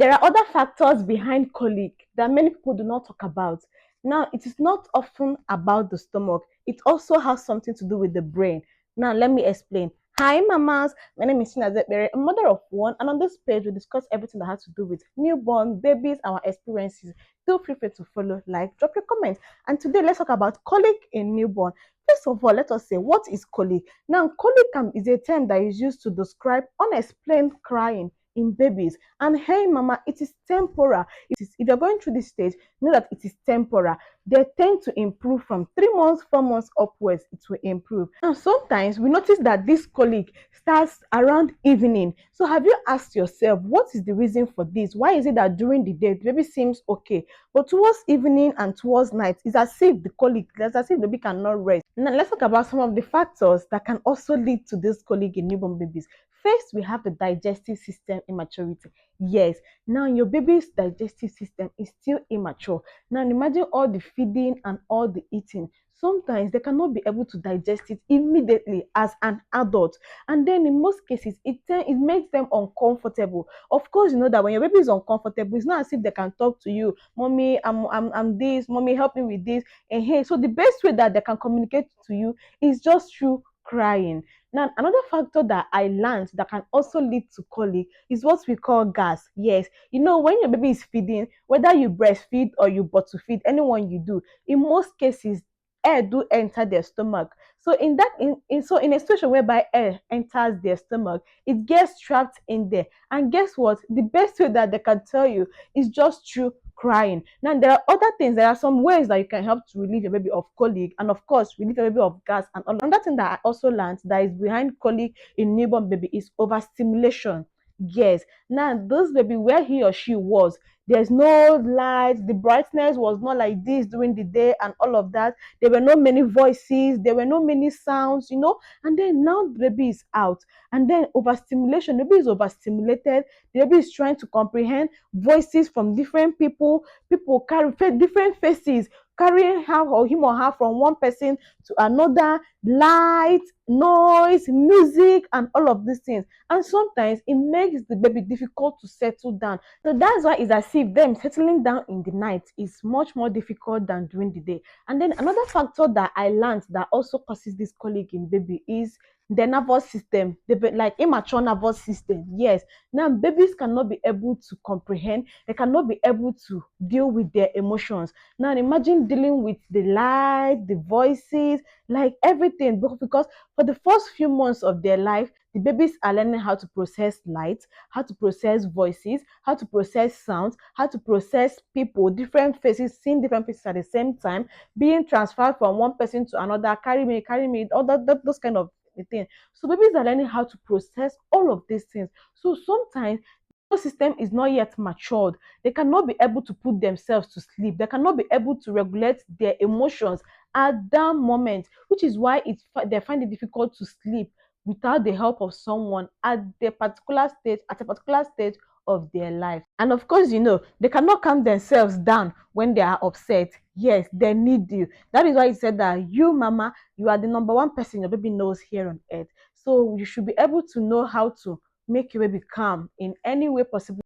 There are other factors behind colic that many people do not talk about. Now, it is not often about the stomach. It also has something to do with the brain. Now, let me explain. Hi, mamas. My name is Sinazebere, a mother of one, and on this page, we discuss everything that has to do with newborn babies, our experiences. Feel free to follow, like, drop your comments. And today, let's talk about colic in newborn. First of all, let us say, what is colic? Now, colic is a term that is used to describe unexplained crying in babies. And hey, mama, it is temporal. If you're going through this stage, know that it is temporal. They tend to improve from 3 months, 4 months upwards. It will improve. And sometimes we notice that this colic starts around evening. So have you asked yourself, what is the reason for this? Why is it that during the day the baby seems okay, but towards evening and towards night, it's as if the colic, it's as if the baby cannot rest? Now let's talk about some of the factors that can also lead to this colic in newborn babies. First, we have the digestive system immaturity. Yes, now your baby's digestive system is still immature. Now imagine all the feeding and all the eating. Sometimes they cannot be able to digest it immediately as an adult, and then in most cases it makes them uncomfortable. Of course, you know that when your baby is uncomfortable, it's not as if they can talk to you, mommy, I'm this, mommy, help me with this, and hey, so the best way that they can communicate to you is just through crying. Now, another factor that I learned that can also lead to colic is what we call gas. Yes, you know, when your baby is feeding, whether you breastfeed or you bottle feed, anyone you do, in most cases, air do enter their stomach. So in a situation whereby air enters their stomach, it gets trapped in there. And guess what? The best way that they can tell you is just through crying. Now there are other things. There are some ways that you can help to relieve your baby of colic, and of course relieve your baby of gas. And all. Another thing that I also learned that is behind colic in newborn baby is overstimulation. Yes. Now this baby, where he or she was, there's no light, the brightness was not like this during the day and all of that. There were no many voices, there were no many sounds, and then now the baby is out, and then overstimulation, the baby is overstimulated, the baby is trying to comprehend voices from different people carry different faces, carrying her or him or her from one person to another, light, noise, music, and all of these things. And sometimes it makes the baby difficult to settle down. So that's why it's as if them settling down in the night is much more difficult than during the day. And then another factor that I learned that also causes this colic in baby is the nervous system, like immature nervous system. Yes, now babies cannot be able to comprehend, they cannot be able to deal with their emotions. Now imagine dealing with the light, the voices, like everything, because for the first few months of their life, the babies are learning how to process light, how to process voices, how to process sounds, how to process people, different faces, seeing different faces at the same time, being transferred from one person to another, carry me, all those kind of thing. So babies are learning how to process all of these things. So sometimes the system is not yet matured. They cannot be able to put themselves to sleep. They cannot be able to regulate their emotions at that moment, which is why they find it difficult to sleep without the help of someone at a particular stage of their life. And of course, they cannot calm themselves down when they are upset. Yes, they need you. That is why he said that you, mama, you are the number one person your baby knows here on earth. So you should be able to know how to make your baby calm in any way possible.